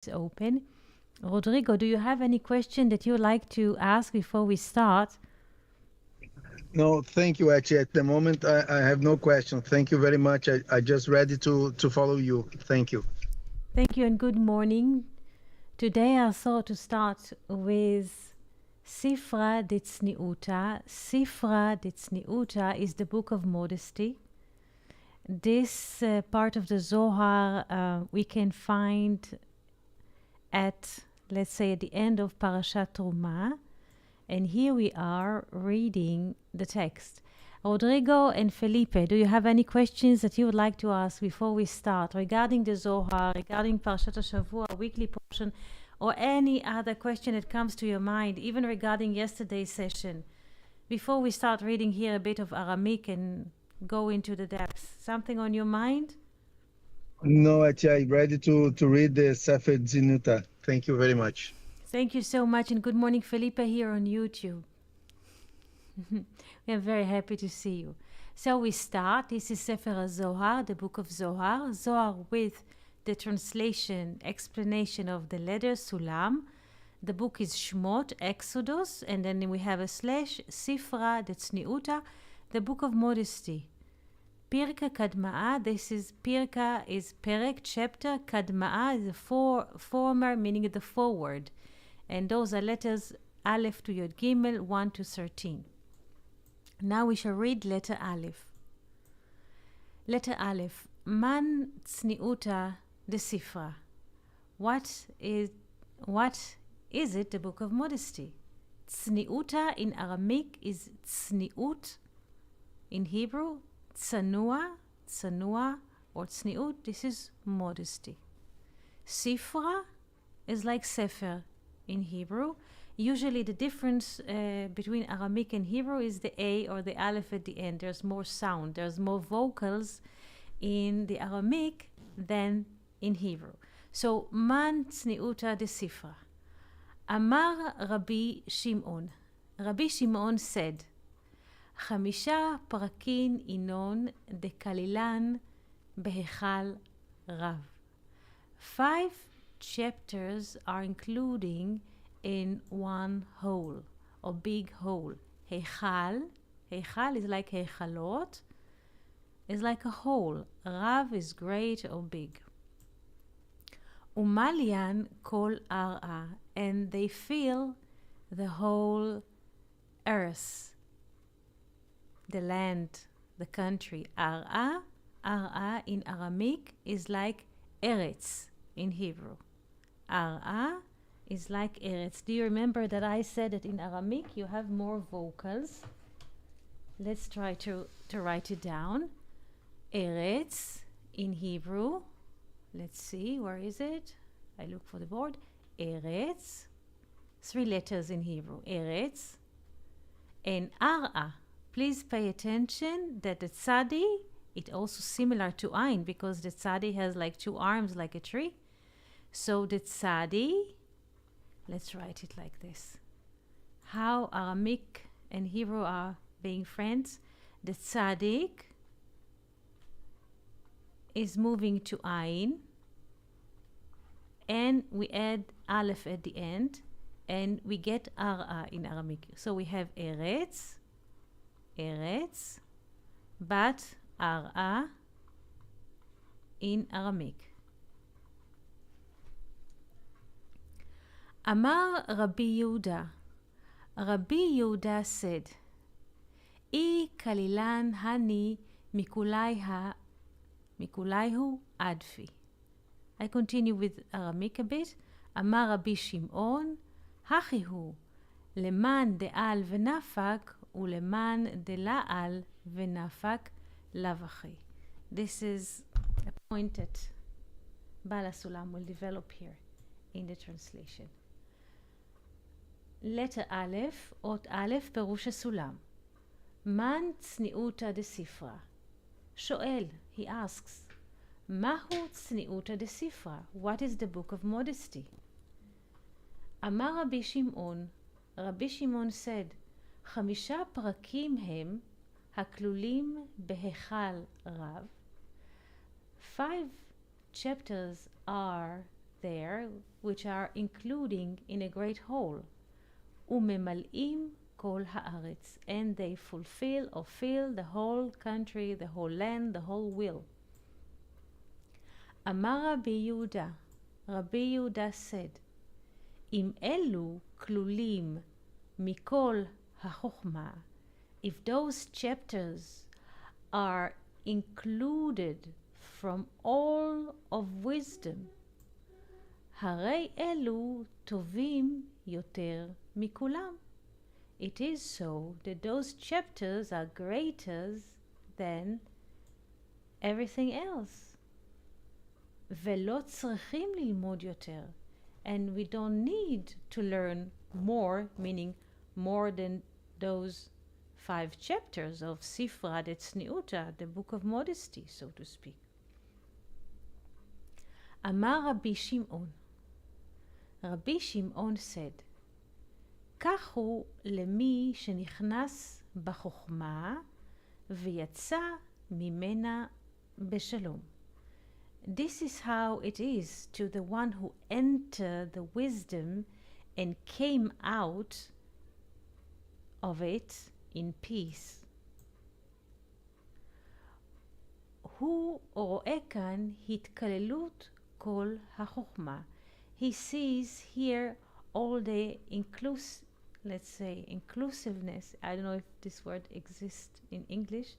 is open. Rodrigo, do you have any question that you would like to ask before we start? No, thank you, Actually, at the moment, I have no question. Thank you very much. I just ready to follow you. Thank you. Thank you and good morning. Today I thought to start with Sifra De Tzniuta. Sifra De Tzniuta is the book of modesty. This part of the Zohar we can find at, let's say, at the end of Parashat Truma. And here we are reading the text. Rodrigo and Felipe, do you have any questions that you would like to ask before we start regarding the Zohar, regarding Parashat HaShavua, weekly portion, or any other question that comes to your mind, even regarding yesterday's session? Before we start reading here a bit of Aramaic and go into the depths, something on your mind? No, actually, I'm ready to read the Sifra De Tzniuta. Thank you very much. Thank you so much, and good morning, Felipe, here on YouTube. We are very happy to see you. So we start. This is Sefer Zohar, the book of Zohar. Zohar with the translation, explanation of the letter Sulam. The book is Shmot, Exodus, and then we have a slash, Sifra De Tzniuta, the book of modesty. Pirka Kadma'a, this is Pirka is Perek, chapter. Kadma'a is the former, meaning the forward. And those are letters Aleph to Yod Gimel, 1 to 13. Now we shall read letter Aleph. Letter Aleph. Man Tzniuta de Sifra. What is it, the book of modesty? Tzniuta in Aramaic is tzniut. In Hebrew, tzanua, or tzniut. This is modesty. Sifra is like Sefer in Hebrew. Usually the difference between Aramaic and Hebrew is the A or the Aleph at the end. There's more sound, there's more vocals in the Aramaic than in Hebrew. So, Man Tzniuta de Sifra. Amar Rabbi Shimon. Rabbi Shimon said, Chamisha Parakin Inon de Kalilan Behechal Rav. 5 chapters are including in one whole, or big whole. Heichal is like Heichalot, is like a whole. Rav is great or big. Umalian kol ar'a, and they fill the whole earth, the land, the country. Ar'a in Aramaic is like Eretz in Hebrew. Ar'a is like Eretz. Do you remember that I said that in Aramaic you have more vocals? Let's try to write it down. Eretz in Hebrew. Let's see, where is it? I look for the board. Eretz. 3 letters in Hebrew. Eretz. And Ar'a. Please pay attention that the tzadi, it's also similar to Ain because the tzadi has like 2 arms like a tree. So the tzadi, let's write it like this. How Aramaic and Hebrew are being friends. The tzaddik is moving to Ain, and we add Aleph at the end, and we get Ar'a in Aramaic. So we have Eretz, but Ar'a in Aramaic. Amar Rabbi Yehuda. Rabbi Yehuda said, I kalilan hani mikulaihu adfi. I continue with Aramaic a bit. Amar Rabbi Shimon, hachihu leman de'al v'nafak uleman de'la'al v'nafak lavachi. This is a point that Bala Sulam will develop here in the translation. Letter Aleph, Ot Aleph, פירוש הסולם. Man tzniuta de Sifra. Shoel, he asks, Mahu tzniuta de Sifra? What is the book of modesty? Amar Rabbi Shimon. Rabbi Shimon said, 5 פרקים הם הכלולים בהיכל רב. 5 chapters are there, which are including in a great whole. וממלאים כל הארץ, and they fulfill or fill the whole country, the whole land, the whole will. אמר רבי יהודה, רבי יהודה said, אם אלו כלולים מכל החוכמה, if those chapters are included from all of wisdom, הרי אלו טובים יותר מכולם. It is so that those chapters are greater than everything else. ולא צריכים ללמוד יותר. And we don't need to learn more, meaning more than those 5 chapters of Sifra De Tzniuta, the book of modesty, so to speak. אמר רבי שמעון, רבי שמעון said, כך הוא למי שנכנס בחוכמה ויצא ממנה בשלום. This is how it is to the one who entered the wisdom and came out of it in peace. הוא רואה כאן התקללות כל החוכמה. He sees here all the inclusiveness, I don't know if this word exists in English,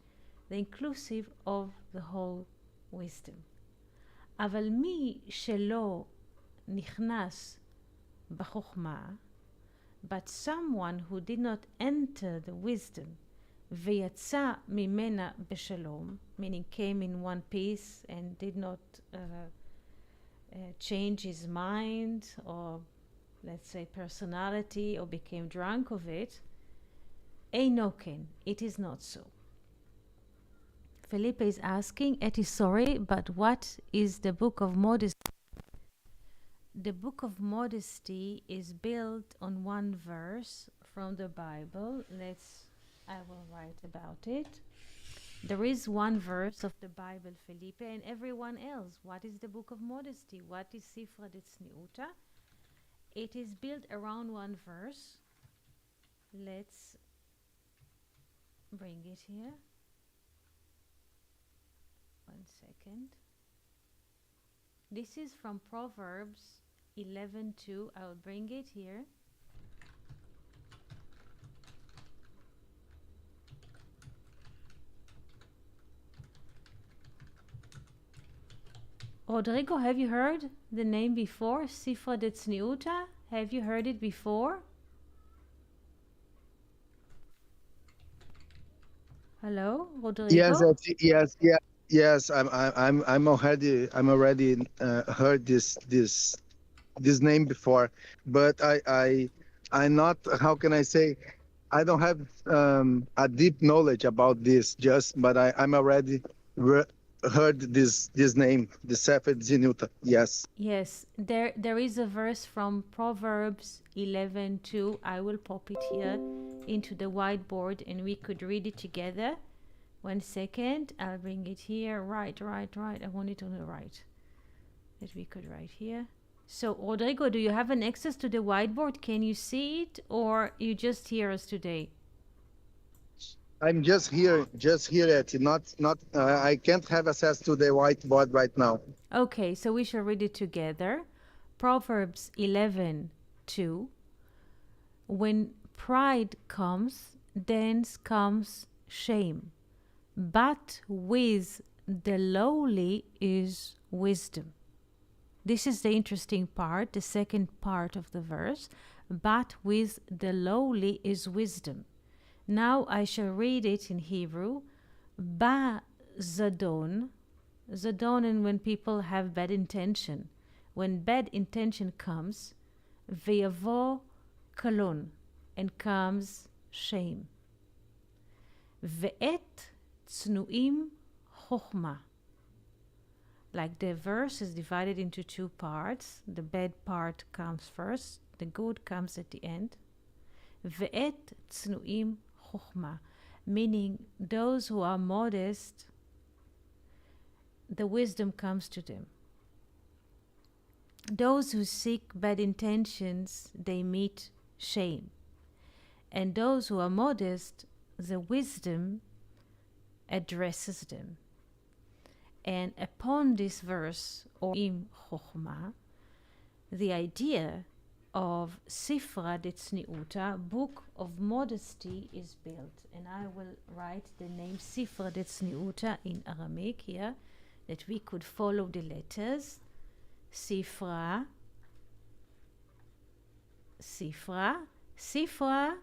the inclusive of the whole wisdom. אבל מי שלא נכנס בחוכמה, but someone who did not enter the wisdom, ויצא ממנה בשלום, meaning came in one piece and did not change his mind or let's say personality or became drunk of it, אינו כן, it is not so. Felipe is asking, Eti, sorry, but what is the book of modesty? The book of modesty is built on one verse from the Bible. I will write about it. There is one verse of the Bible, Felipe, and everyone else. What is the book of modesty? What is Sifra De Tzniuta? It is built around one verse. Let's bring it here. 1 second. This is from Proverbs 11:2. I will bring it here. Rodrigo, have you heard the name before? Sifra De Tzniuta? Have you heard it before? Hello, Rodrigo? Yes. I'm already heard this name before, but I'm not, how can I say, I don't have a deep knowledge about this, but I'm already heard this name, the Sifra De Tzniuta. Yes, there is a verse from Proverbs 11:2. I will pop it here into the whiteboard and we could read it together. 1 second, I'll bring it here. Right. I want it on the right. That we could write here. So, Rodrigo, do you have an access to the whiteboard? Can you see it, or you just hear us today? I'm just here at not I can't have access to the whiteboard right now. Okay, so we shall read it together. Proverbs 11:2. When pride comes, then comes shame, but with the lowly is wisdom. This is the interesting part, the second part of the verse. But with the lowly is wisdom. Now I shall read it in Hebrew. Ba zadon. Zadon, and when people have bad intention. When bad intention comes, ve'yavo kalon, and comes shame. Ve'et tznuim chokhmah. Like the verse is divided into 2 parts. The bad part comes first, the good comes at the end. Ve'et tznuim chokhmah, meaning those who are modest, the wisdom comes to them. Those who seek bad intentions, they meet shame. And those who are modest, the wisdom addresses them. And upon this verse, or im chokhmah, the idea of Sifra De Tzniuta, book of modesty, is built. And I will write the name Sifra De Tzniuta in Aramaic here, that we could follow the letters. Sifra, Sifra. Sifra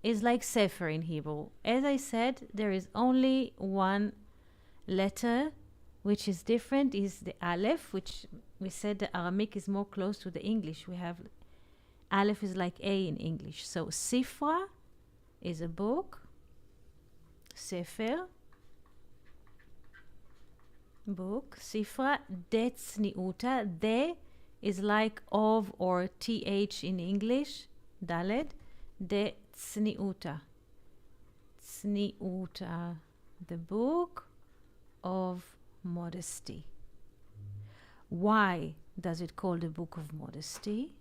is like Sefer in Hebrew. As I said, there is only one letter which is different, is the Aleph, which we said the Aramaic is more close to the English. We have Aleph is like A in English. So Sifra is a book, Sefer, book, Sifra De Tzniuta. De is like of or th in English, Daled, De Tzniuta. Tzniuta, the book of modesty. Why does it call the book of modesty?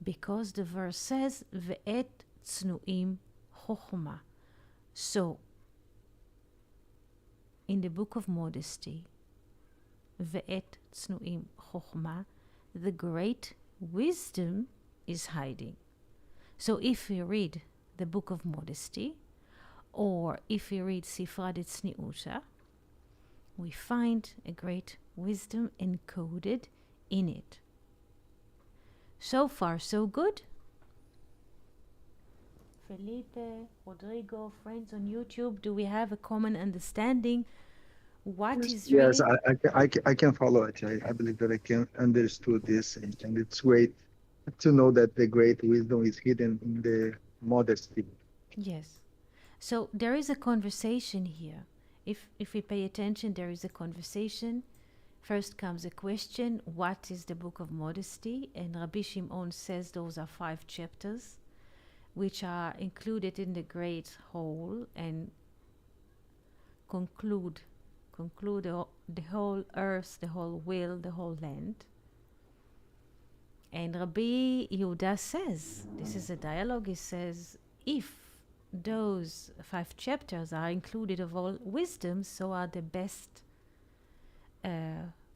Because the verse says, Ve'et tznuim chokhmah. So, in the book of modesty, Ve'et tznuim chokhmah, the great wisdom is hiding. So if we read the book of modesty, or if we read Sifra De Tzniuta, we find a great wisdom encoded in it. So far, so good. Felipe, Rodrigo, friends on YouTube, do we have a common understanding? What is really... Yes, I can follow it. I believe that I can understood this, and it's great to know that the great wisdom is hidden in the modesty. Yes. So there is a conversation here. If we pay attention, there is a conversation. First comes a question, what is the book of modesty? And Rabbi Shimon says those are 5 chapters, which are included in the great whole and conclude the whole earth, the whole will, the whole land. And Rabbi Yehuda says, this is a dialogue, he says, if those 5 chapters are included of all wisdom, so are the best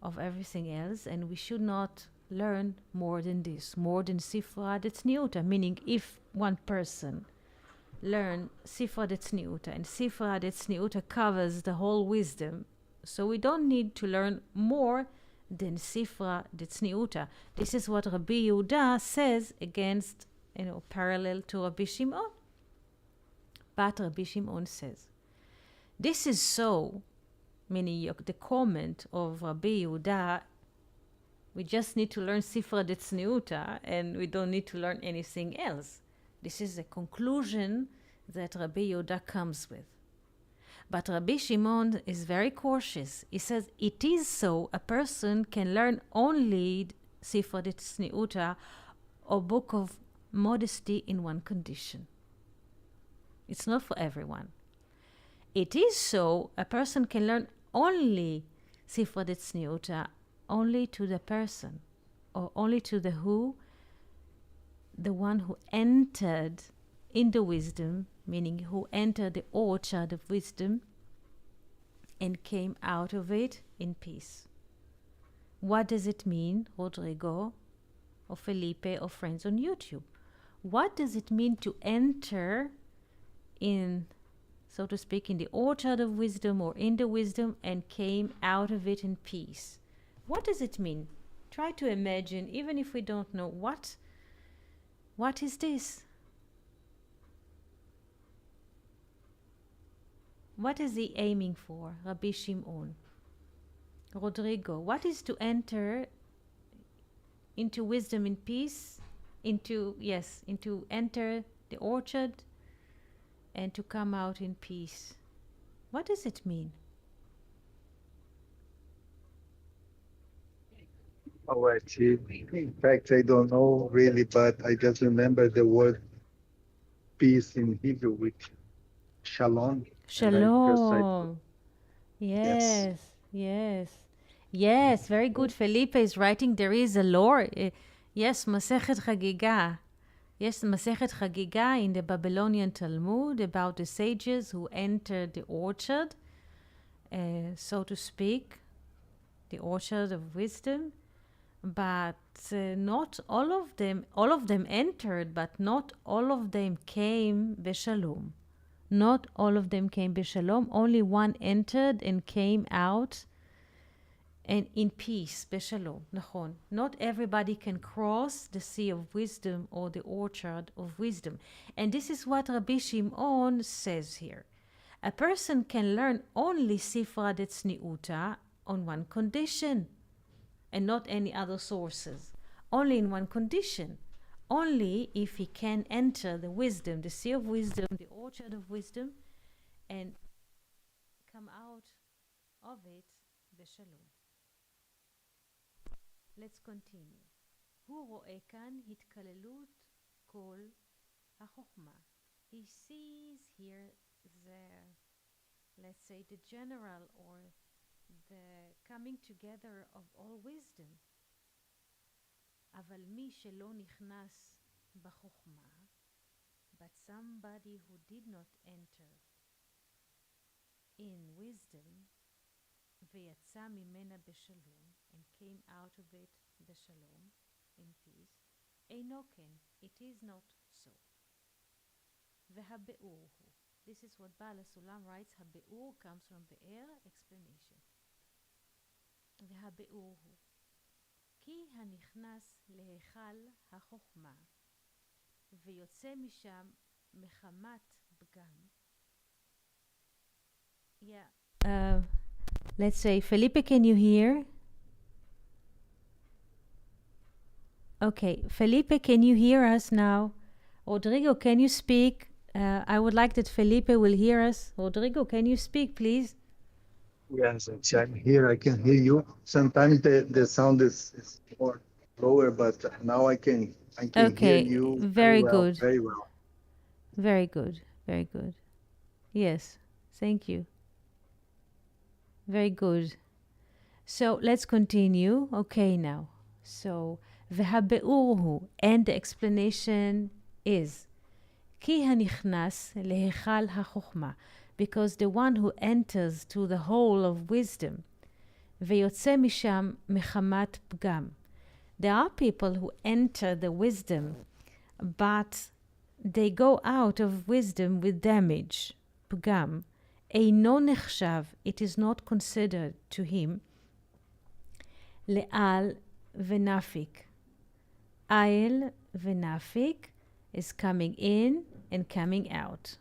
of everything else, and we should not learn more than this, more than Sifra De Tzniuta, meaning if one person learn Sifra De Tzniuta, and Sifra De Tzniuta covers the whole wisdom, so we don't need to learn more than Sifra De Tzniuta. This is what Rabbi Yehuda says against, parallel to Rabbi Shimon. But Rabbi Shimon says, this is so, meaning the comment of Rabbi Yehuda, we just need to learn Sifra De Tzniuta and we don't need to learn anything else. This is a conclusion that Rabbi Yehuda comes with. But Rabbi Shimon is very cautious. He says, it is so, a person can learn only Sifra De Tzniuta or book of modesty in one condition. It's not for everyone. It is so, a person can learn only Sifra De Tzniuta only to the person, or only to the one who entered in the wisdom, meaning who entered the orchard of wisdom and came out of it in peace. What does it mean, Rodrigo, or Felipe, or friends on YouTube? What does it mean to enter in, so to speak, in the orchard of wisdom or in the wisdom and came out of it in peace? What does it mean? Try to imagine, even if we don't know what is this? What is he aiming for, Rabbi Shimon? Rodrigo, what is to enter into wisdom in peace? Into enter the orchard and to come out in peace. What does it mean? Oh, actually, in fact, I don't know really, but I just remember the word peace in Hebrew, which Shalom. Shalom. Yes, yes. Yes, very good. Felipe is writing there is a lore. Yes, Masechet Chagiga. Yes, Masechet Chagiga in the Babylonian Talmud about the sages who entered the orchard, so to speak, the orchard of wisdom. But not all of them entered, but not all of them came beshalom. Not all of them came beshalom. Only one entered and came out and in peace, beshalom, nachon. Not everybody can cross the sea of wisdom or the orchard of wisdom. And this is what Rabbi Shimon says here. A person can learn only Sifra De Tzniuta on one condition, and not any other sources. Only in one condition. Only if he can enter the wisdom, the sea of wisdom, the orchard of wisdom, and come out of it beshalom. Let's continue. הוא רואה כאן התקללות כל החוכמה. He sees here let's say, the general or the coming together of all wisdom. אבל מי שלא נכנס בחוכמה, but somebody who did not enter in wisdom, ויצא ממנה בשלום, and came out of it בשלום, in peace, אינו כן, it is not so. והביאור הוא. This is what בעל הסולם writes, הביאור comes from באר, explanation. והביאור הוא. כי הנכנס להיכל החוכמה, ויוצא משם מחמת פגם. Yeah. Let's say, Felipe, can you hear? Okay, Felipe, can you hear us now? Rodrigo, can you speak? I would like that Felipe will hear us. Rodrigo, can you speak, please? Yes, I'm here. I can hear you. Sometimes the sound is more lower, but now I can hear you very well, good. very well. Very good. Very good. Yes, thank you. Very good. So let's continue. Okay, now. So, והביאור הוא, and the explanation is, כי הנכנס להיכל החוכמה, because the one who enters to the hole of wisdom, ויוצא משם מחמת פגם. There are people who enter the wisdom, but they go out of wisdom with damage, פגם. אינו נחשב, it is not considered to him, לעל ונפיק. עיל ונפיק is coming in and coming out.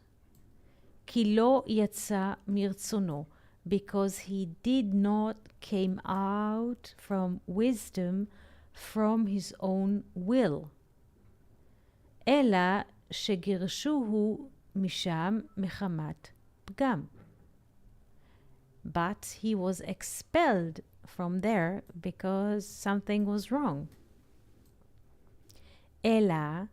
כי לא יצא מרצונו, because he did not came out from wisdom from his own will. אלא שגירשוהו משם מחמת פגם. But he was expelled from there because something was wrong. אלא,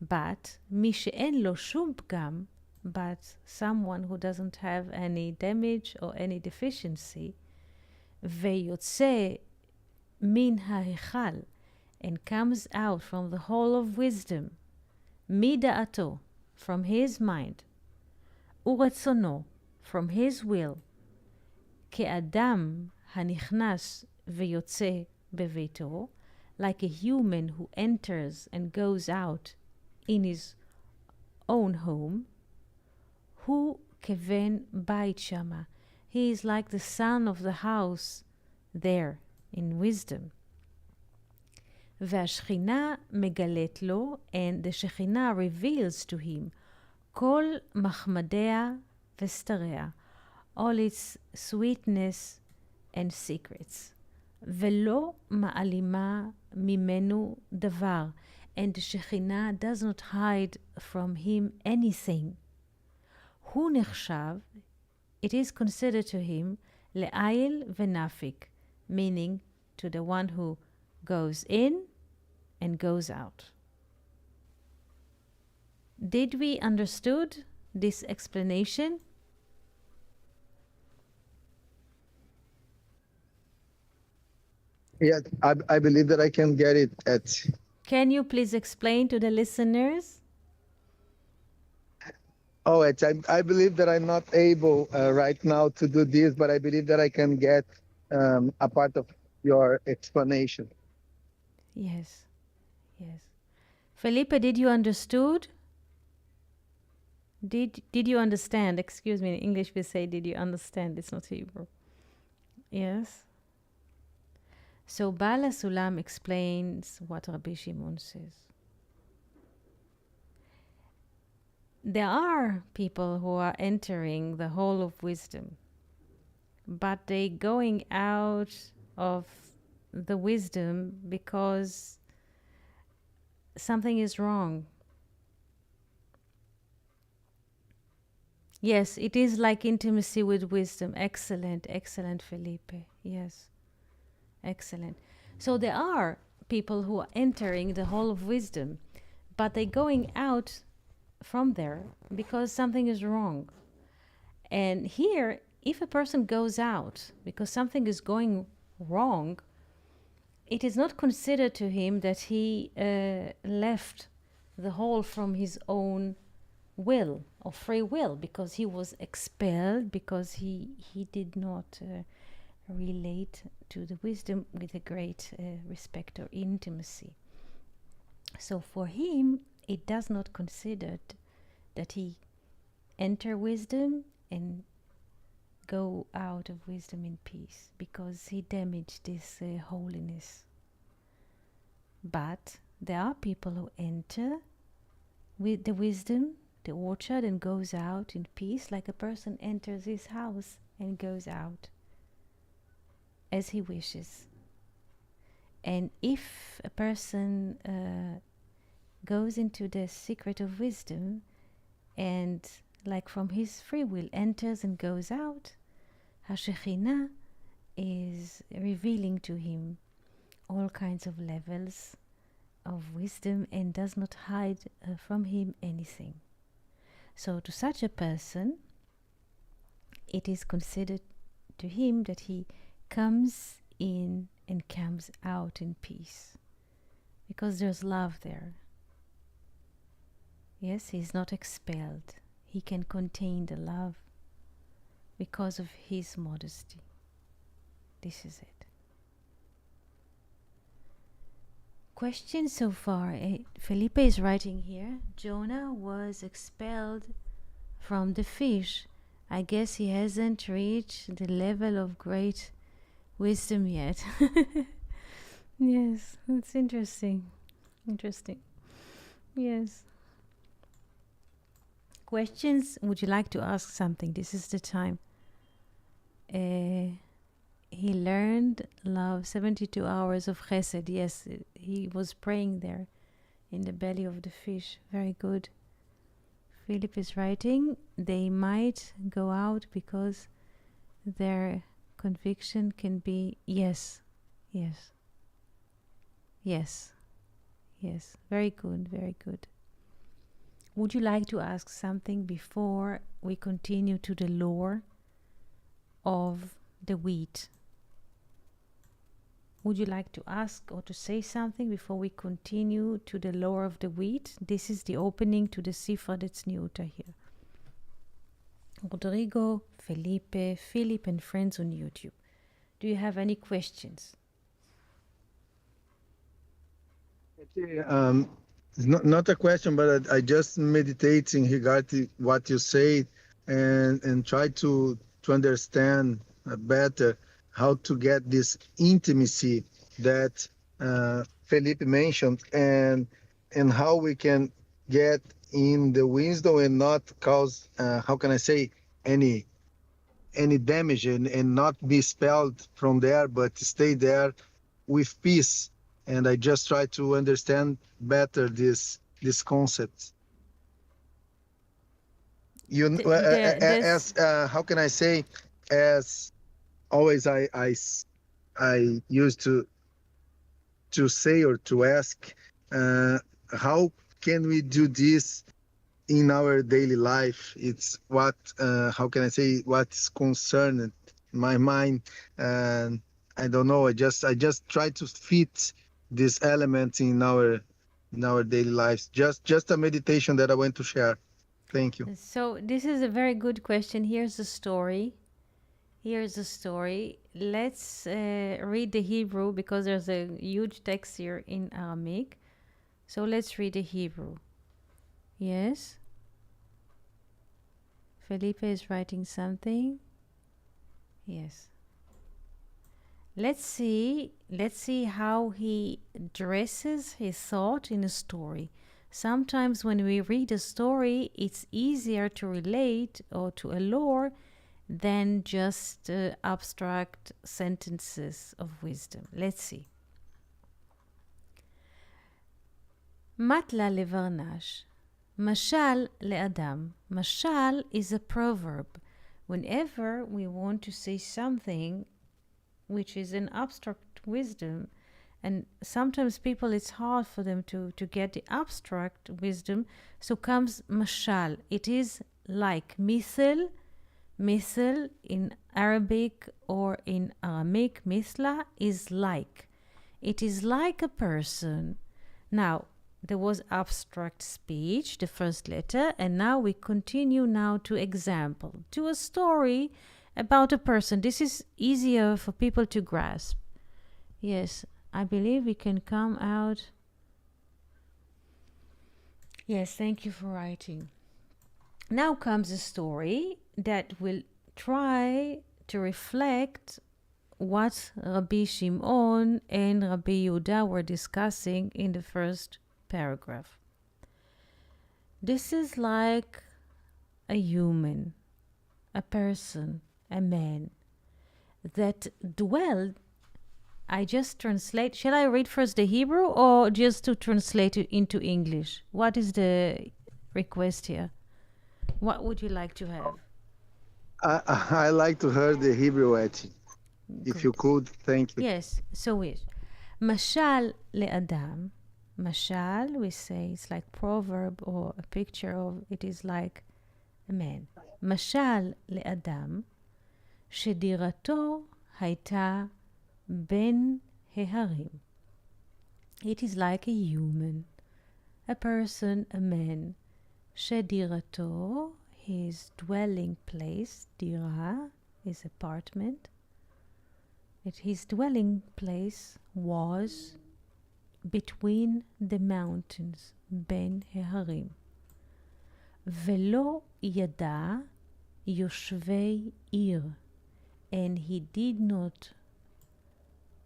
but, מי שאין לו שום פגם, but someone who doesn't have any damage or any deficiency, ויוצא מן ההיכל, and comes out from the hole of wisdom, מדעתו, from his mind, ורצונו, from his will, כאדם הנכנס ויוצא בביתו, like a human who enters and goes out in his own home, הוא כבן בית שמה. He is like the son of the house there in wisdom. והשכינה מגלית לו, and the שכינה reveals to him כל מחמדיה וסתריה, all its sweetness and secrets. ולא מעלימה ממנו דבר, and the שכינה does not hide from him anything. הוא נחשב, it is considered to him, לעיל ונפיק, meaning to the one who goes in and goes out. Did we understood this explanation? Yes, I believe that I can get it at. Can you please explain to the listeners? Oh, I believe that I'm not able right now to do this, but I believe that I can get a part of your explanation. Yes, yes. Felipe, did you understood? Did you understand? Excuse me, in English we say did you understand? It's not Hebrew. Yes. So Bala Sulam explains what Rabbi Shimon says. There are people who are entering the hall of wisdom, but they going out of the wisdom because something is wrong. Yes, it is like intimacy with wisdom. Excellent, excellent, Felipe. Yes, excellent. So there are people who are entering the hall of wisdom, but they're going out from there because something is wrong. And here, if a person goes out because something is going wrong, it is not considered to him that he left the hall from his own will or free will, because he was expelled, because he did not relate to the wisdom with a great respect or intimacy. So for him, it does not consider that he enter wisdom and go out of wisdom in peace, because he damaged this holiness. But there are people who enter with the wisdom, the orchard, and goes out in peace, like a person enters his house and goes out as he wishes. And if a person goes into the secret of wisdom and, like from his free will, enters and goes out, HaShekhinah is revealing to him all kinds of levels of wisdom and does not hide from him anything. So to such a person, it is considered to him that he comes in and comes out in peace, because there's love there. Yes, he's not expelled. He can contain the love because of his modesty. This is it. Questions so far? Felipe is writing here. Jonah was expelled from the fish. I guess he hasn't reached the level of great wisdom yet. Yes, it's interesting. Interesting. Yes. Questions? Would you like to ask something? This is the time. He learned love 72 hours of chesed. Yes, he was praying there in the belly of the fish. Very good. Philip is writing, they might go out because their conviction can be yes, yes, yes, yes. Very good, very good. Would you like to ask something before we continue to the lore of the wheat? Would you like to ask or to say something before we continue to the lore of the wheat? This is the opening to the Sifra De Tzniuta here. Rodrigo, Felipe, Philip, and friends on YouTube. Do you have any questions? It's not a question, but I just meditating regarding what you say, and try to understand better how to get this intimacy that Felipe mentioned, and how we can get in the wisdom and not cause how can I say any damage, and not be expelled from there, but stay there with peace. And I just try to understand better this concept. As how can I say, as always I used to say or to ask, how can we do this in our daily life? It's what how can I say, what's concerned my mind, and I don't know. I just try to fit these elements in our daily lives. Just a meditation that I want to share. Thank you. So this is a very good question. Here's a story. Here's a story. Let's read the Hebrew because there's a huge text here in Aramaic. So let's read the Hebrew. Yes? Felipe is writing something. Yes. Let's see how he dresses his thought in a story. Sometimes when we read a story, it's easier to relate or to allure than just abstract sentences of wisdom. Let's see. Matla levarnash. Mashal le'adam. Mashal is a proverb. Whenever we want to say something which is an abstract wisdom, and sometimes people, it's hard for them to get the abstract wisdom, so comes mashal. It is like mithil. Mithil in Arabic or in Aramaic, mithla is like. It is like a person. Now, there was abstract speech, the first letter, and now we continue now to example, to a story about a person. This is easier for people to grasp. Yes, I believe we can come out. Yes, thank you for writing. Now comes a story that will try to reflect what Rabbi Shimon and Rabbi Yehuda were discussing in the first paragraph. This is like a human, a person, a man that dwelled. I just translate. Shall I read first the Hebrew or just to translate it into English? What is the request here? What would you like to have? I like to hear the Hebrew etching. If you could, thank you. Yes, so it. Mashal le'adam. Mashal, we say, it's like proverb or a picture of, it is like a man. Mashal le'adam, shedirato hayta ben heharim. It is like a human, a person, a man. Shedirato, his dwelling place, dira is apartment. His dwelling place was between the mountains, ben heharim. Velo yada yoshvei ir, and he did not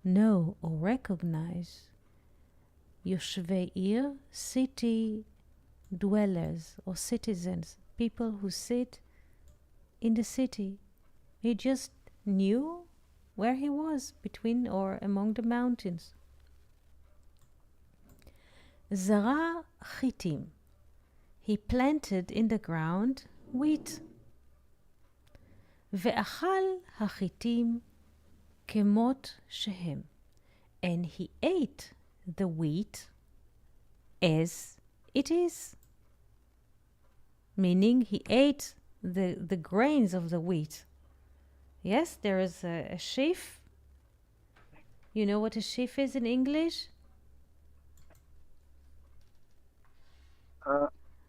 know or recognize yoshvei ir, city dwellers or citizens, people who sit in the city. He just knew where he was, between or among the mountains. Zara chitim, he planted in the ground wheat. Ve'achal hachitim kemot shehem, and he ate the wheat as it is. Meaning he ate the grains of the wheat. Yes, there is a sheaf. You know what a sheaf is in English?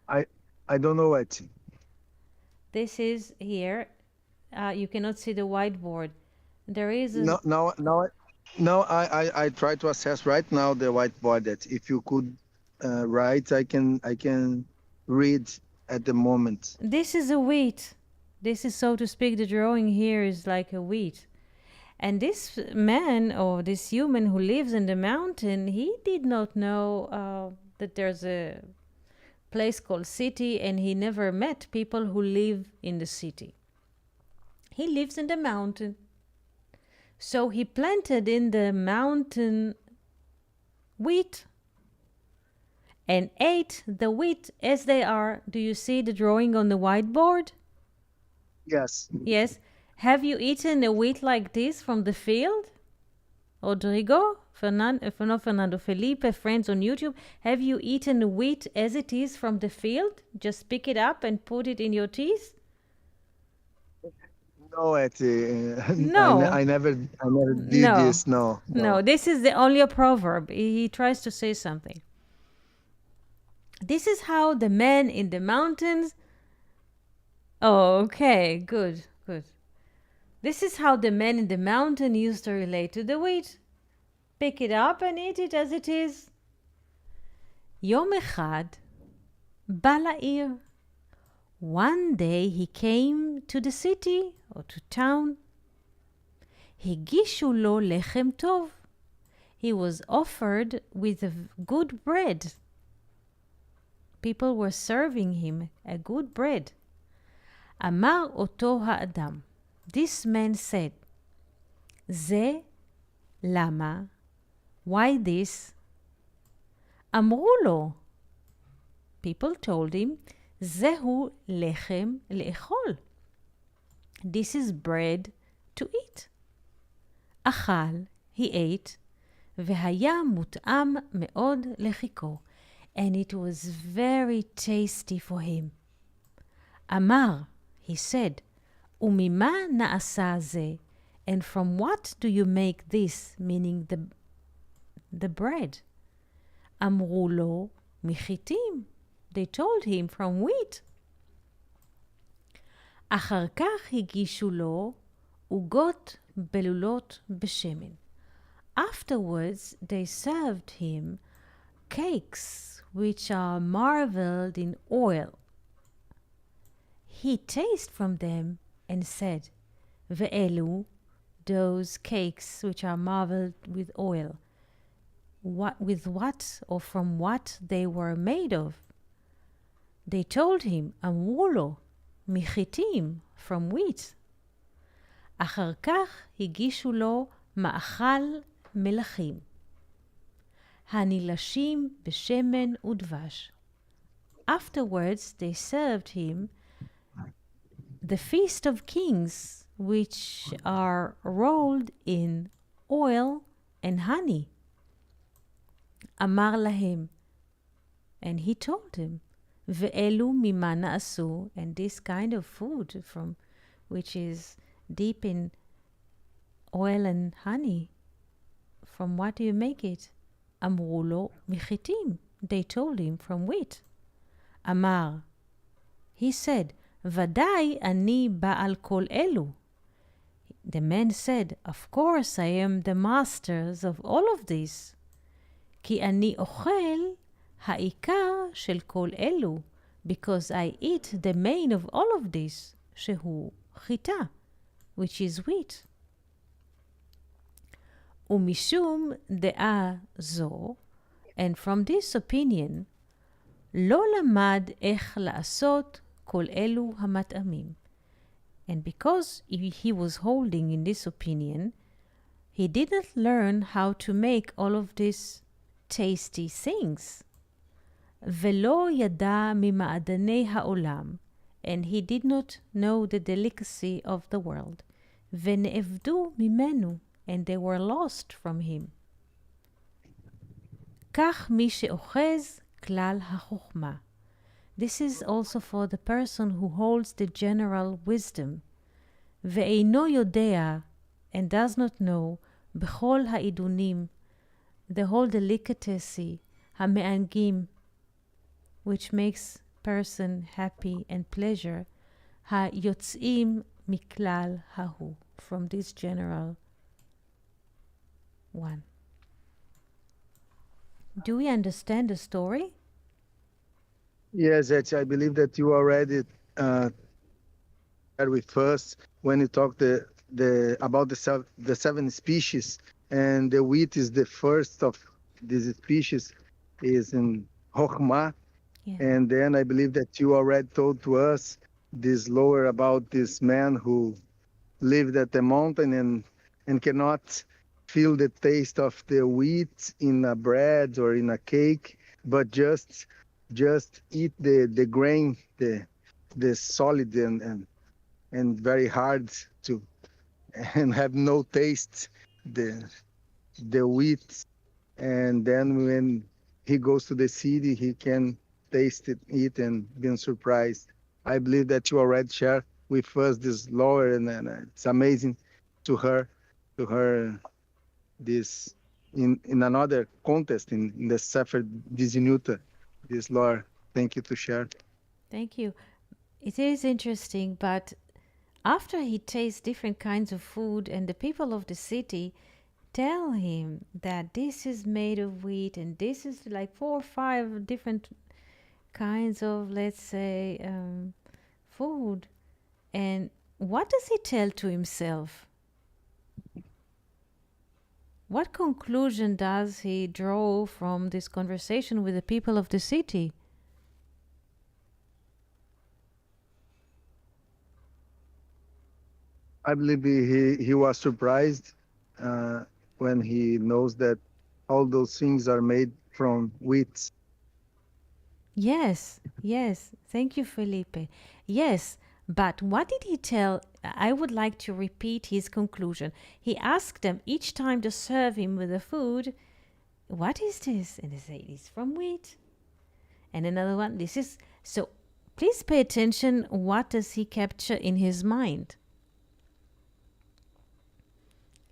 I don't know etching. This is here. You cannot see the whiteboard. There is a... No, I try to assess right now the whiteboard. That if you could write, I can read at the moment. This is a wheat. This is, so to speak, the drawing here is like a wheat. And this man or this human who lives in the mountain, he did not know that there's a place called city, and he never met people who live in the city. He lives in the mountain. So he planted in the mountain wheat and ate the wheat as they are. Do you see the drawing on the whiteboard? Yes. Yes. Have you eaten a wheat like this from the field? Rodrigo, Fernando, Felipe, friends on YouTube, have you eaten wheat as it is from the field? Just pick it up and put it in your teeth? know it. No, I never did no, this. No, no. no. This is the only a proverb. He tries to say something. This is how the man in the mountains. Oh, okay, good, good. This is how the man in the mountain used to relate to the wheat. Pick it up and eat it as it is. יום אחד בא לעיר. One day he came to the city or to town. הגישו לו לחם טוב. He was offered with a good bread. People were serving him a good bread. אמר אותו האדם. This man said, זה למה? Why this? אמרו לו. People told him, זהו לחם לאכול. This is bread to eat. אכל, he ate, והיה מותאם מאוד לחיקו. And it was very tasty for him. אמר, he said, וממה נעשה זה? And from what do you make this, meaning the bread? אמרו לו, מחיטים. They told him from wheat. אחר כך הגישו לו עוגות בלולות בשמן. Afterwards they served him cakes which are marveled in oil. He tasted from them and said, ואלו, those cakes which are marveled with oil, with what or from what they were made of? They told him, אמרו לו, מחיטים, from wheat. אחר כך הגישו לו מאכל מלכים, הנלשים בשמן ודבש. Afterwards they served him the feast of kings, which are rolled in oil and honey. אמר להם, and he told him, ואלו ממה נעשו, and this kind of food from which is deep in oil and honey, from what do you make it? אמרו לו, מחיטים. They told him from wheat. אמר, he said, ודאי אני בעל כל אלו. The man said, of course I am the masters of all of this. כי אני אוכל העיקר של כל אלו, because I eat the main of all of this, שהוא חיטה, which is wheat. ומשום דעה זו, and from this opinion, לא למד איך לעשות כל אלו המטעמים. And because he was holding in this opinion, he didn't learn how to make all of these tasty things. ולא ידע ממעדני העולם, and he did not know the delicacy of the world. ונאבדו ממנו, and they were lost from him. כך מי שאוחז כלל החוכמה. This is also for the person who holds the general wisdom. ואינו יודע, and does not know, בכל העידונים, the whole delicacy, המענגים, which makes person happy and pleasure, היוצאים מכלל ההוא, from this general one. Do we understand the story? Yes, I believe that you already shared with us when you talked about the seven species, and the wheat is the first of these species, is in Chokhmah. Yeah. And then I believe that you already told to us this lower about this man who lived at the mountain and cannot feel the taste of the wheat in a bread or in a cake, but just eat the grain, the solid and very hard to, and have no taste, the wheat. And then when he goes to the city, he can taste it, eat, and be surprised. I believe that you already share with us this Lord, and it's amazing to her this in another contest in the Sifra De Tzniuta, this Lord. Thank you to share. Thank you. It is interesting, but after he tastes different kinds of food and the people of the city tell him that this is made of wheat and this is like 4 or 5 different kinds of, let's say, food. And what does he tell to himself? What conclusion does he draw from this conversation with the people of the city? I believe he was surprised uh, when he knows that all those things are made from wheat. Yes, yes. Thank you, Felipe. Yes, but what did he tell? I would like to repeat his conclusion. He asked them each time to serve him with the food, what is this? And they say, it's from wheat. And another one, this is. So please pay attention. What does he capture in his mind?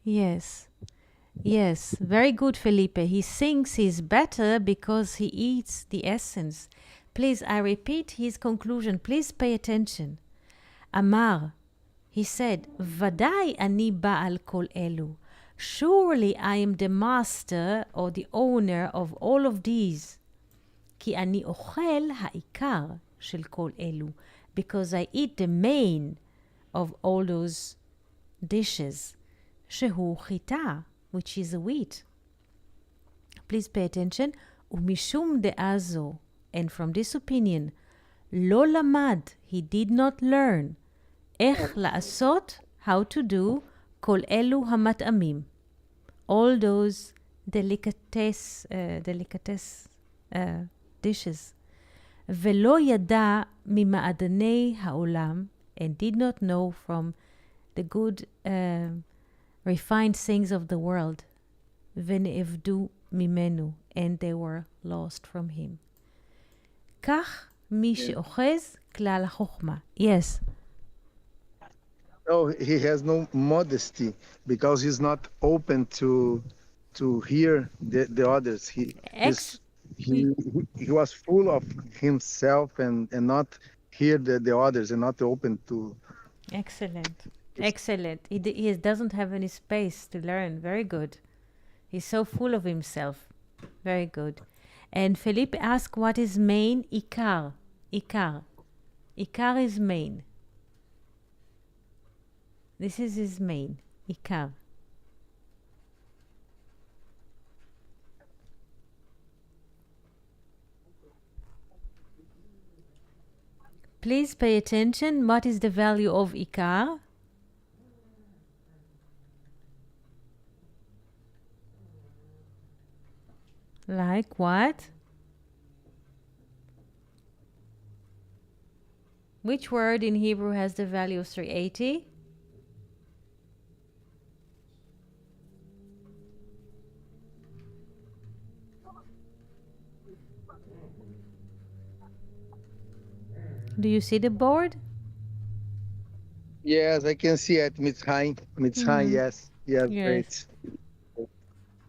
Yes. Yes, very good, Felipe. He thinks he's better because he eats the essence. Please, I repeat his conclusion. Please pay attention. Amar, he said, Vadai ani ba'al kol elu. Surely I am the master or the owner of all of these. Ki ani ochel ha'ikar shel kol elu. Because I eat the main of all those dishes. Shehu chita, which is a wheat. Please pay attention. Umishum de'azo, and from this opinion, lo lamad, he did not learn, איך לעשות, how to do, כל אלו המטעמים. All those delicatesse dishes. ולא ידע ממעדני העולם, and did not know from the good refined things of the world. ונאבדו ממנו, and they were lost from him. כך מי שאוחז כלל החוכמה. Yes. No, he has no modesty because he's not open to hear the others. He was full of himself and not hear the others and not open to. Excellent. Excellent. He doesn't have any space to learn. Very good. He's so full of himself. Very good. And Felipe asked what is main? Ikar. Ikar. Ikar is main. This is his main. Ikar. Please pay attention. What is the value of Ikar? Like what? Which word in Hebrew has the value of 380? Do you see the board? Yes, I can see it. Mitzrayim. Mitzrayim, yes. Yes, Yes. great.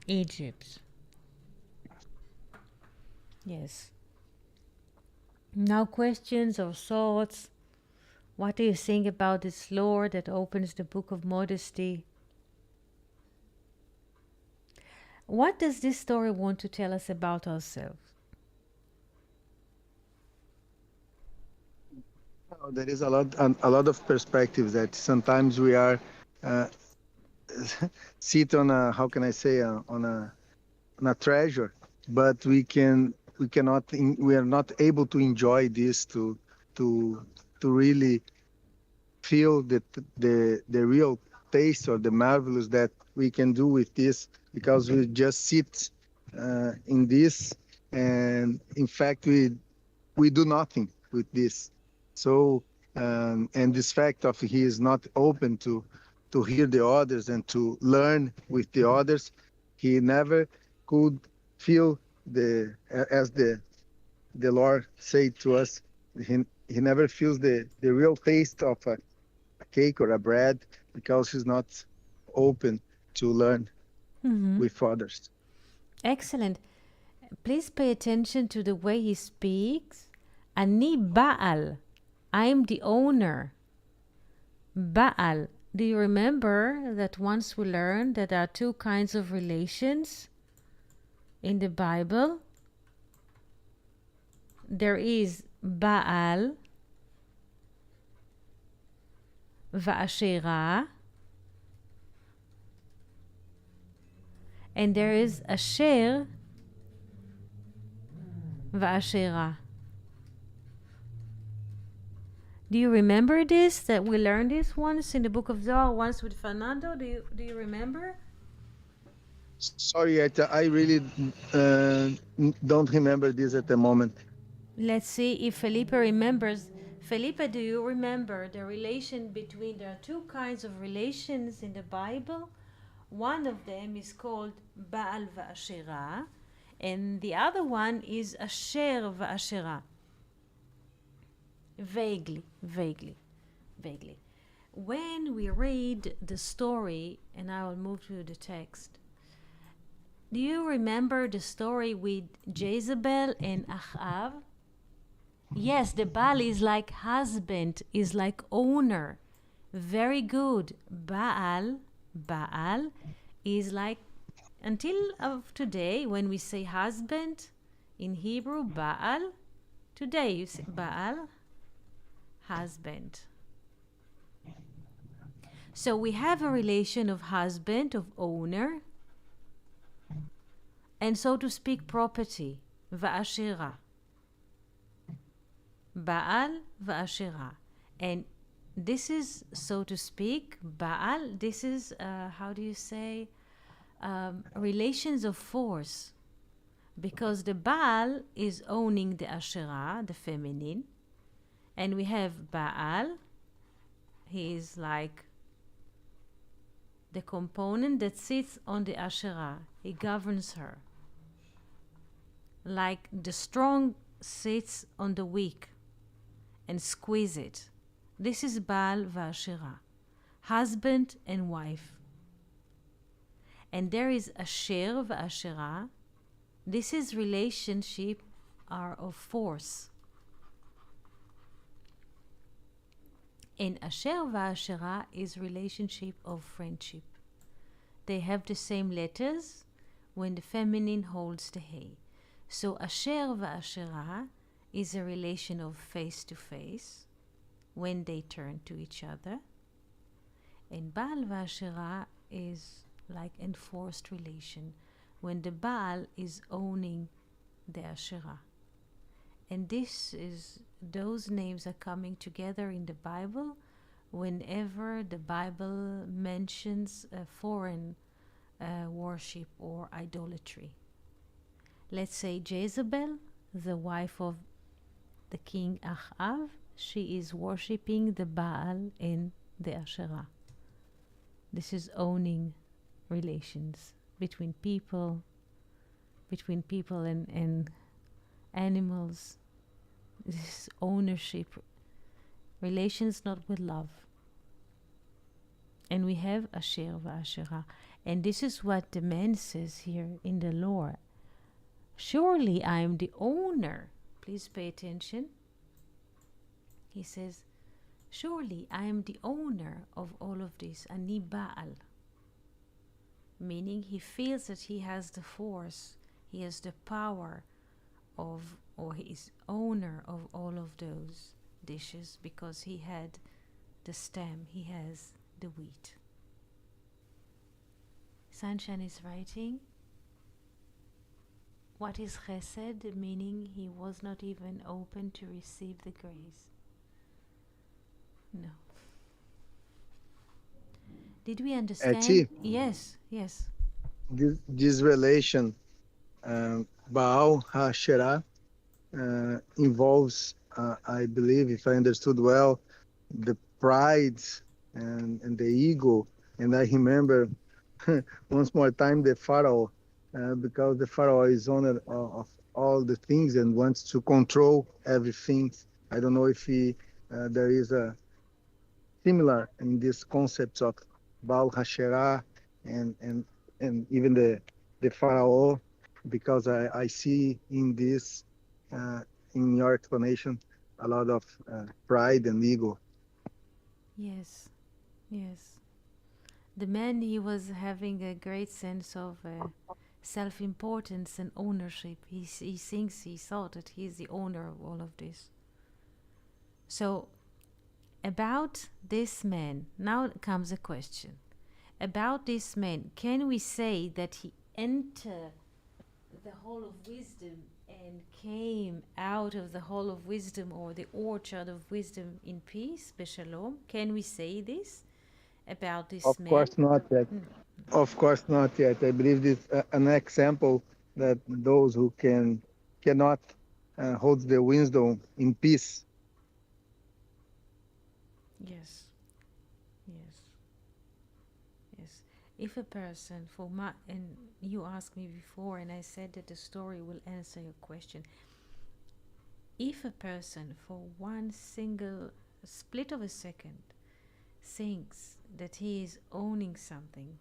Egypt. Yes. Now questions or thoughts? What do you think about this Lord that opens the book of modesty? What does this story want to tell us about ourselves? There is a lot of perspectives that sometimes we are sit on a, how can I say, on a treasure, but we are not able to enjoy this to really feel the real taste or the marvelous that we can do with this, because we just sit in this, and in fact we do nothing with this. So and this fact of he is not open to hear the others and to learn with the others, he never could feel as the Lord said to us, he never feels the real taste of a cake or a bread because he's not open to learn with others. Excellent. Please pay attention to the way he speaks. Ani Baal. I'm the owner. Baal. Do you remember that once we learned that there are two kinds of relations in the Bible? There is Baal va'asherah, and there is Asher va'asherah. Do you remember this? That we learned this once in the book of Zohar, once with Fernando. Do you remember? Sorry, I really don't remember this at the moment. Let's see if Felipe remembers. Felipe, do you remember the relation between, there are two kinds of relations in the Bible? One of them is called Baal va'asherah, and the other one is Asher va'asherah. Vaguely. When we read the story, and I will move to the text, do you remember the story with Jezebel and Achav? Yes, the Baal is like husband, is like owner. Very good. Baal is like, until of today, when we say husband in Hebrew, Baal, today you say Baal, husband. So we have a relation of husband, of owner, and so to speak, property, va'asherah. Baal va'asherah. And this is, so to speak, Baal, this is, how do you say, relations of force. Because the Baal is owning the Asherah, the feminine. And we have Baal, he is like the component that sits on the Asherah. He governs her. Like the strong sits on the weak and squeeze it. This is Baal va'asherah, husband and wife. And there is Asher va'asherah. This is relationship are of force. And Asher va'asherah is relationship of friendship. They have the same letters when the feminine holds the hay. So Asher va'asherah is a relation of face to face when they turn to each other. And Baal va'asherah is like enforced relation when the Baal is owning the Asherah. And this is, those names are coming together in the Bible whenever the Bible mentions a foreign worship or idolatry. Let's say Jezebel, the wife of the king Achav, she is worshipping the Baal and the Asherah. This is owning relations between people and animals. This is ownership, relations not with love. And we have Asher va'asherah. And this is what the man says here in the law. Surely I am the owner. Please pay attention. He says, surely I am the owner of all of this. Ani Baal. Meaning he feels that he has the force, he has the power of, or he is owner of all of those dishes because he had the stem, he has the wheat. Sunshine is writing, what is chesed? Meaning he was not even open to receive the grace. No. Did we understand? Yes. This relation, Baal HaSherah, involves, I believe, if I understood well, the pride and the ego. And I remember once more time the Pharaoh, because the Pharaoh is owner of all the things and wants to control everything. I don't know if there is similar in these concepts of Baal Hasherah and and and even the Pharaoh, because I see in this in your explanation a lot of pride and ego. Yes, yes. The man, he was having a great sense of self-importance and ownership. He thinks, he thought that he's the owner of all of this. So about this man, now comes a question. About this man, can we say that he entered the hall of wisdom and came out of the hall of wisdom or the orchard of wisdom in peace, beshalom? Can we say this about this Of man? course not yet. Of course not yet. I believe this an example that those who cannot hold the wisdom in peace. Yes, yes, yes. If a person, for my, and you asked me before, and I said that the story will answer your question. If a person, for one single split of a second, thinks that he is owning something,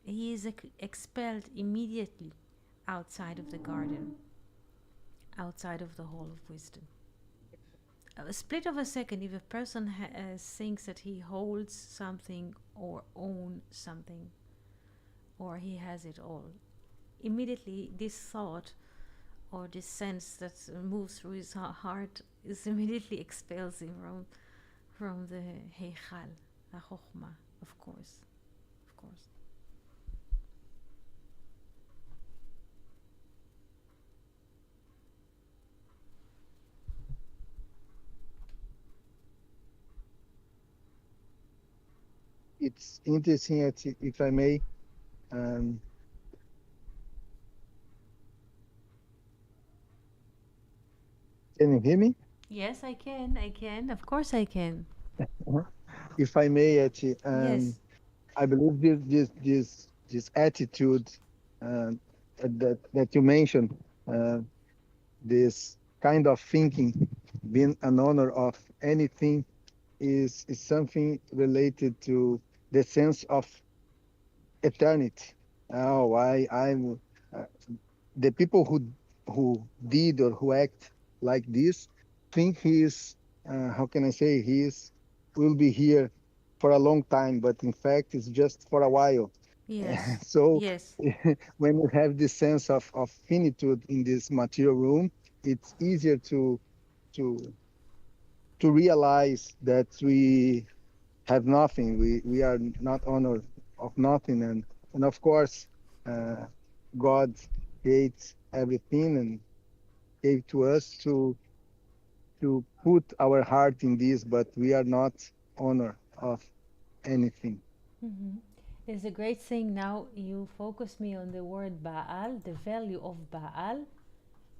he is expelled immediately outside of the garden, outside of the hall of wisdom. A split of a second, if a person thinks that he holds something or owns something, or he has it all, immediately this thought or this sense that moves through his heart is immediately expels him from the Heichal, the Chokhmah, of course, of course. It's interesting, if I may. Um, can you hear me? Yes, I can. I can. Of course, I can. If I may, Yes. I believe this attitude uh, that you mentioned, uh, this kind of thinking, being an owner of anything, is something related to the sense of eternity. Oh, I'm uh, the people who did or who act like this think he is how can I say he is will be here for a long time, but in fact it's just for a while. Yes. So Yes. when you have this sense of finitude in this material room, it's easier to to realize that we have nothing. We are not owner of nothing, and of course, uh, God creates everything and gave to us to put our heart in this, but we are not owner of anything. Mm-hmm. There's a great thing now. You focus me on the word Baal. The value of Baal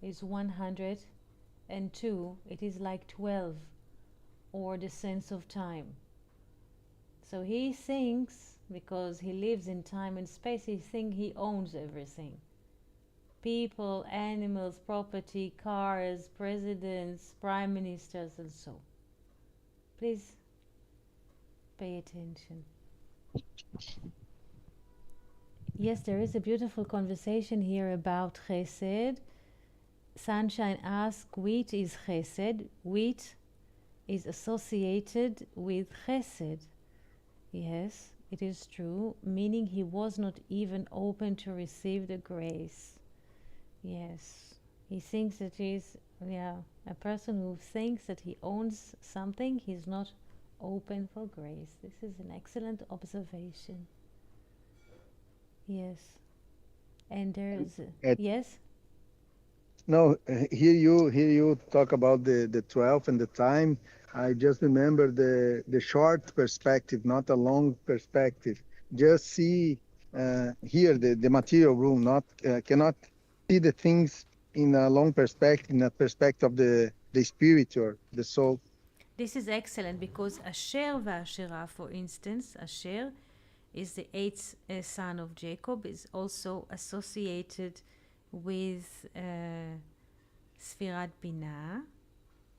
is 102. It is like 12, or the sense of time. So he thinks, because he lives in time and space, he thinks he owns everything. People, animals, property, cars, presidents, prime ministers, and so. Please pay attention. Yes, there is a beautiful conversation here about chesed. Sunshine asks, wheat is chesed. Wheat is associated with chesed. Yes, it is true, meaning he was not even open to receive the grace. Yes, he thinks that he's, yeah, a person who thinks that he owns something, he's not open for grace. This is an excellent observation. Yes, and there's, At, yes? no, hear you talk about the 12 and the time. I just remember the short perspective, not a long perspective. Just see here the material room, not cannot see the things in a long perspective, in a perspective of the spirit or the soul. This is excellent because Asher v'Asherah, for instance, Asher is the eighth son of Jacob, is also associated with Sfirat Binah,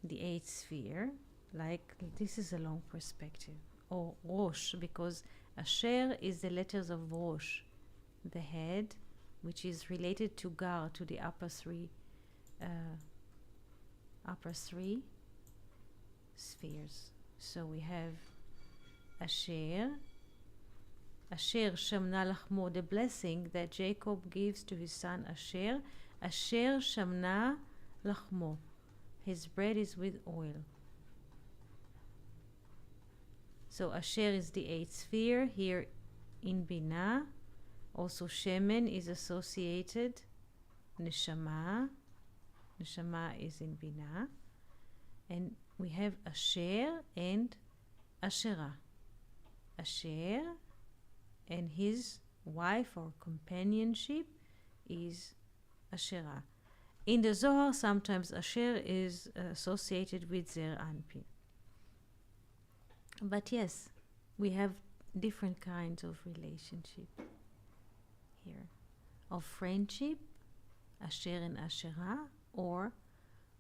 the eighth sphere. like this is a long perspective, or Rosh, because Asher is the letters of Rosh, the head, which is related to Gar, to the uh, upper three spheres. So we have Asher, Asher Shamna Lachmo, the blessing that Jacob gives to his son Asher. Asher Shamna Lachmo, his bread is with oil. So Asher is the eighth sphere here in Binah. Also Shemen is associated. Neshama. Neshama is in Binah. And we have Asher and Asherah. Asher and his wife or companionship is Asherah. In the Zohar, sometimes Asher is associated with Zer Anpin. But yes, we have different kinds of relationship here. Of friendship, Asher and Asherah, or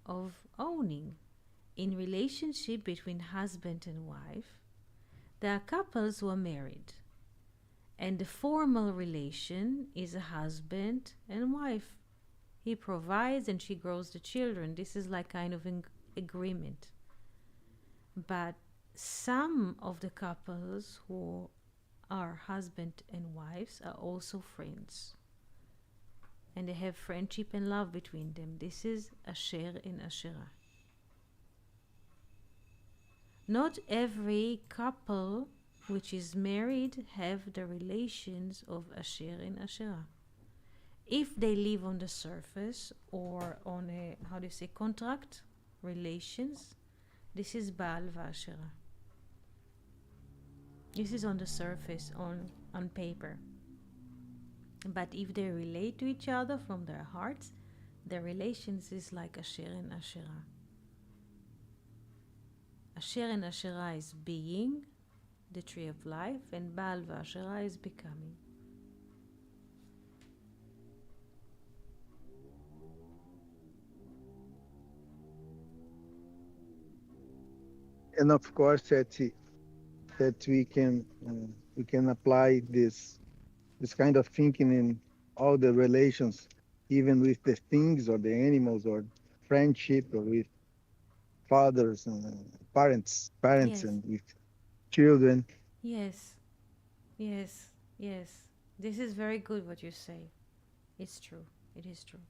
of owning. In relationship between husband and wife, there are couples who are married. And the formal relation is a husband and wife. He provides and she grows the children. This is like kind of an agreement. But some of the couples who are husband and wives are also friends. And they have friendship and love between them. This is Asher and Asherah. Not every couple which is married have the relations of Asher and Asherah. If they live on the surface or on a, how do you say, contract relations, this is Baal v'Asherah. This is on the surface, on paper. But if they relate to each other from their hearts, their relations is like Asher and Asherah. Asher and Asherah is being, the tree of life, and Baal v'Asherah is becoming. And of course that we can apply this kind of thinking in all the relations, even with the things or the animals or friendship or with fathers and parents Yes, and with children. yes, yes, yes. This is very good what you say. It's true. It is true.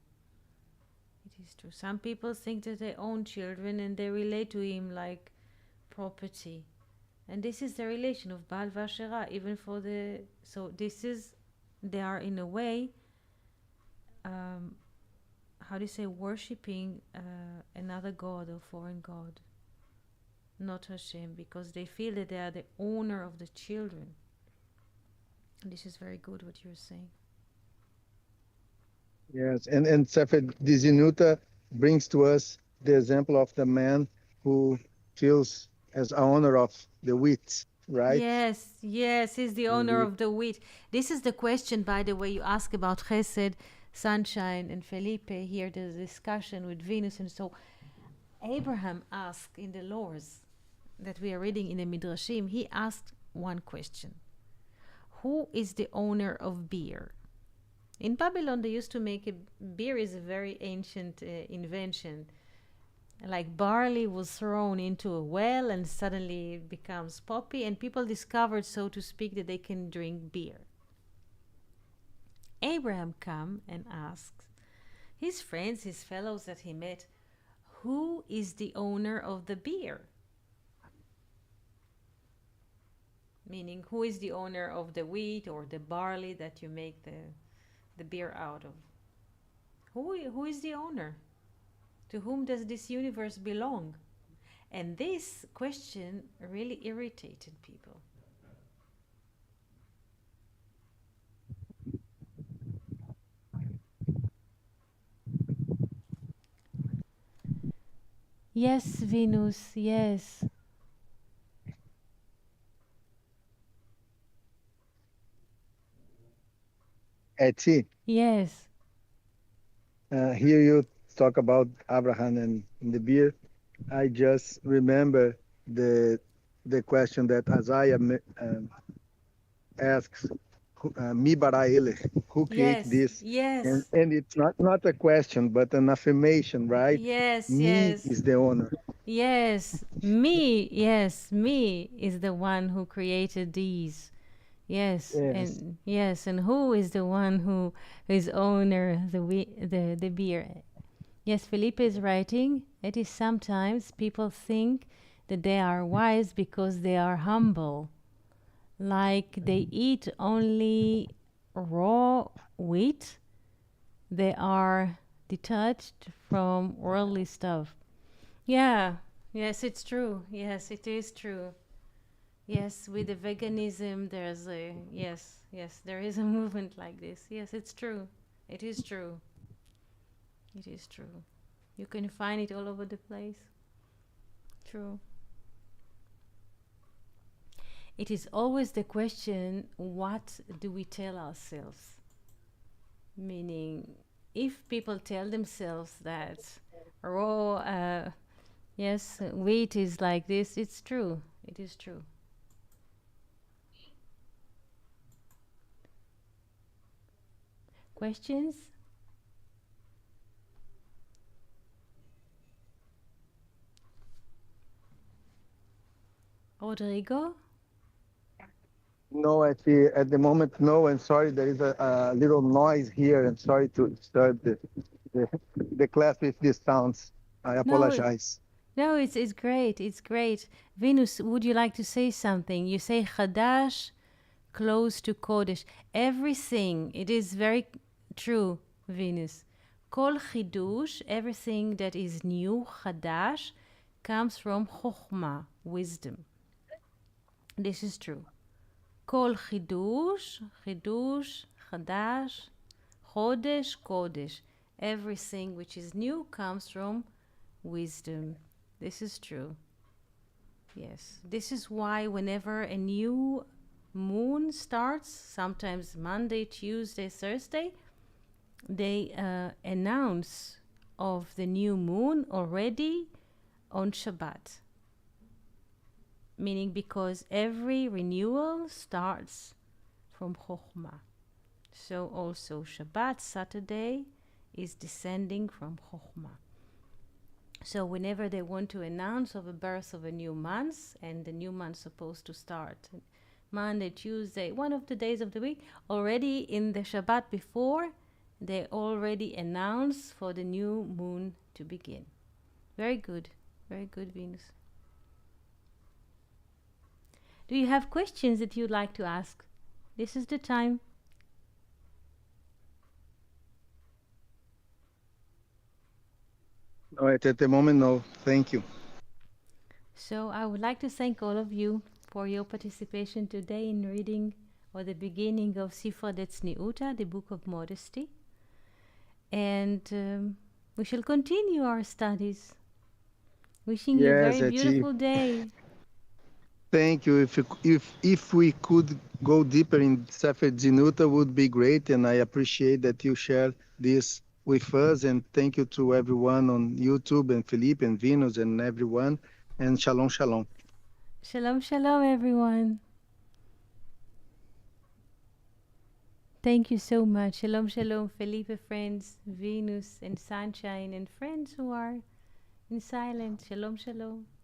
It is true. Some people think that they own children and they relate to him like property. And this is the relation of Baal v'Asherah, even for the. So this is, they are in a way, um, how do you say, worshipping another god or foreign god, not Hashem, because they feel that they are the owner of the children. And this is very good what you're saying. Yes, and Sifra De Tzniuta brings to us the example of the man who feels as owner of the wheat, right? Yes, yes, he's the owner The of the wheat. This is the question, by the way, you ask about Chesed, Sunshine, and Felipe. Here, there's a discussion with Venus. And so, Abraham asked in the laws that we are reading in the Midrashim, he asked one question: who is the owner of beer? In Babylon, they used to make a beer is a very ancient invention. Like barley was thrown into a well and suddenly it becomes poppy, and people discovered, so to speak, that they can drink beer. Abraham come and asks his friends, his fellows that he met, who is the owner of the beer? Meaning, who is the owner of the wheat or the barley that you make the beer out of? Who is the owner? To whom does this universe belong? And this question really irritated people. Yes, Venus, yes. Etsy, Yes. here you talk about Abraham and the beer. I just remember the the question that Isaiah asks, "Mi bara ele," who create Yes, this? yes, And it's not a question, but an affirmation, right? yes, Me yes, is the owner. yes, me is the one who created these. Yes. Yes, and who is the one who is owner the beer? Yes, Felipe is writing. It is sometimes people think that they are wise because they are humble, like they eat only raw wheat. They are detached from worldly stuff. Yeah, yes, it's true. Yes, it is true. Yes, with the veganism, there's a yes, there is a movement like this. Yes, it's true. It is true. It is true. You can find it all over the place. True. It is always the question, what do we tell ourselves? Meaning, if people tell themselves that raw, yes, wheat is like this, it's true. It is true. Questions? Rodrigo? No, at the moment, no. And sorry, there is a little noise here, and sorry to disturb the, the class with these sounds. I No, apologize. no, it's great. It's great. Venus, would you like to say something? You say Chadash, close to Kodesh. Everything, it is very true, Venus. Kol Chidush, everything that is new, Chadash, comes from Chokhmah, wisdom. This is true. Kol Chidush, Chidush, Chadash, Chodesh, Kodesh. Everything which is new comes from wisdom. This is true. Yes. This is why whenever a new moon starts, sometimes Monday, Tuesday, Thursday, they announce of the new moon already on Shabbat. Meaning because every renewal starts from Chokhmah. So also Shabbat, Saturday, is descending from Chokhmah. So whenever they want to announce of a birth of a new month, and the new month supposed to start Monday, Tuesday, one of the days of the week, already in the Shabbat before, they already announce for the new moon to begin. Very good. Very good, Venus. Do you have questions that you'd like to ask? This is the time. No, at the moment, no. Thank you. So I would like to thank all of you for your participation today in reading or the beginning of Sifra De Tzniuta, the Book of Modesty. And we shall continue our studies. Wishing you a Yes, very Eti. beautiful day. Thank you. If we could go deeper in Sifra De Tzniuta, would be great. And I appreciate that you share this with us. And thank you to everyone on YouTube and Felipe and Venus and everyone. And shalom, shalom. Shalom, shalom, everyone. Thank you so much. Shalom, shalom, Felipe friends, Venus and Sunshine, and friends who are in silence. Shalom, shalom.